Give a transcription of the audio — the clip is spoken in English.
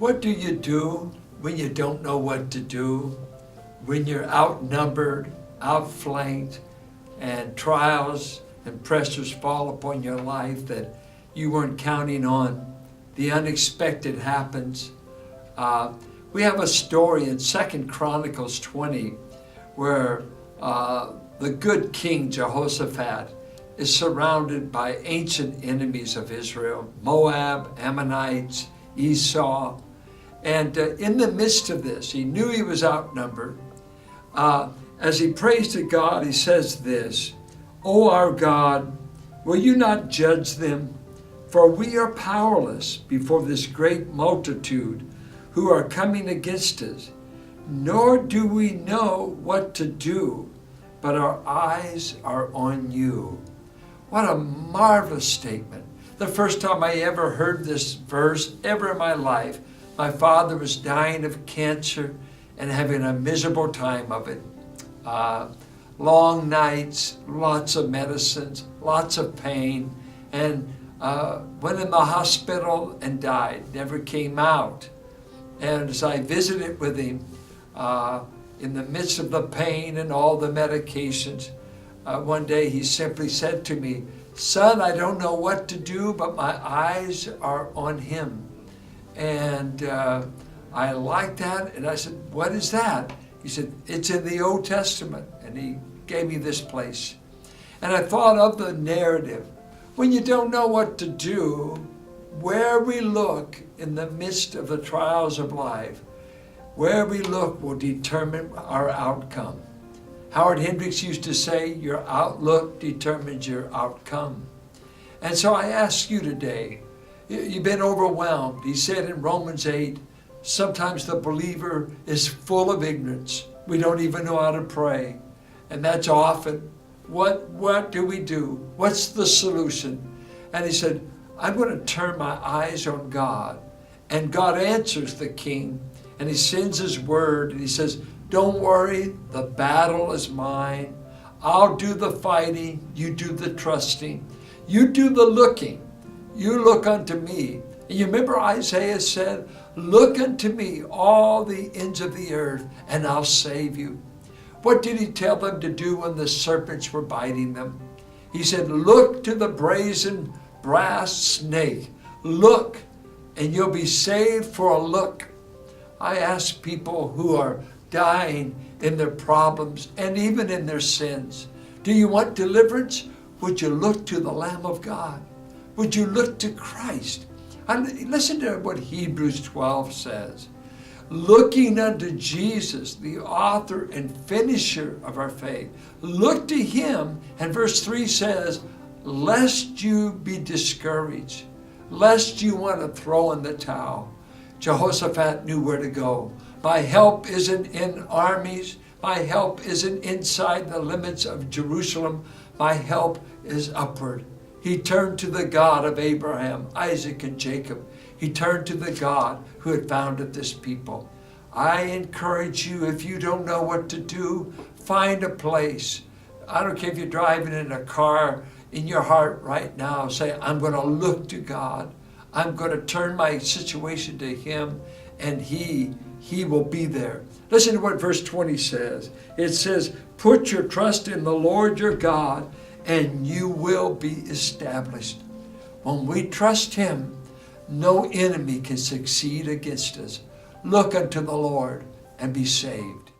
What do you do when you don't know what to do? When you're outnumbered, outflanked, and trials and pressures fall upon your life that you weren't counting on. The unexpected happens. We have a story in 2 Chronicles 20 where the good king Jehoshaphat is surrounded by ancient enemies of Israel, Moab, Ammonites, Esau. And in the midst of this, he knew he was outnumbered. As he prays to God, he says this, "O our God, will you not judge them? For we are powerless before this great multitude who are coming against us. Nor do we know what to do, but our eyes are on you." What a marvelous statement. The first time I ever heard this verse ever in my life, my father was dying of cancer and having a miserable time of it. Long nights, lots of medicines, lots of pain, and went in the hospital and died, never came out. And as I visited with him, in the midst of the pain and all the medications, one day he simply said to me, "Son, I don't know what to do, but my eyes are on him." And I liked that, and I said, "What is that?" He said, "It's in the Old Testament," and he gave me this place. And I thought of the narrative. When you don't know what to do, where we look in the midst of the trials of life, where we look will determine our outcome. Howard Hendricks used to say, your outlook determines your outcome. And so I ask you today, you've been overwhelmed. He said in Romans 8, sometimes the believer is full of ignorance. We don't even know how to pray. And that's often, what do we do? What's the solution? And he said, I'm going to turn my eyes on God. And God answers the king, and he sends his word, and he says, don't worry, the battle is mine. I'll do the fighting, you do the trusting. You do the looking, you look unto me. And you remember Isaiah said, look unto me, all the ends of the earth, and I'll save you. What did he tell them to do when the serpents were biting them? He said, look to the brazen brass snake. Look, and you'll be saved for a look. I ask people who are dying in their problems and even in their sins, do you want deliverance? Would you look to the Lamb of God? Would you look to Christ? And listen to what Hebrews 12 says. Looking unto Jesus, the author and finisher of our faith. Look to him, and verse 3 says, lest you be discouraged, lest you want to throw in the towel. Jehoshaphat knew where to go. My help isn't in armies. My help isn't inside the limits of Jerusalem. My help is upward. He turned to the God of Abraham, Isaac, and Jacob. He turned to the God who had founded this people. I encourage you, if you don't know what to do, find a place. I don't care if you're driving in a car, in your heart right now, say, I'm going to look to God. I'm going to turn my situation to him, and he will be there. Listen to what verse 20 says. It says, put your trust in the Lord your God, and you will be established. When we trust him, no enemy can succeed against us. Look unto the Lord and be saved.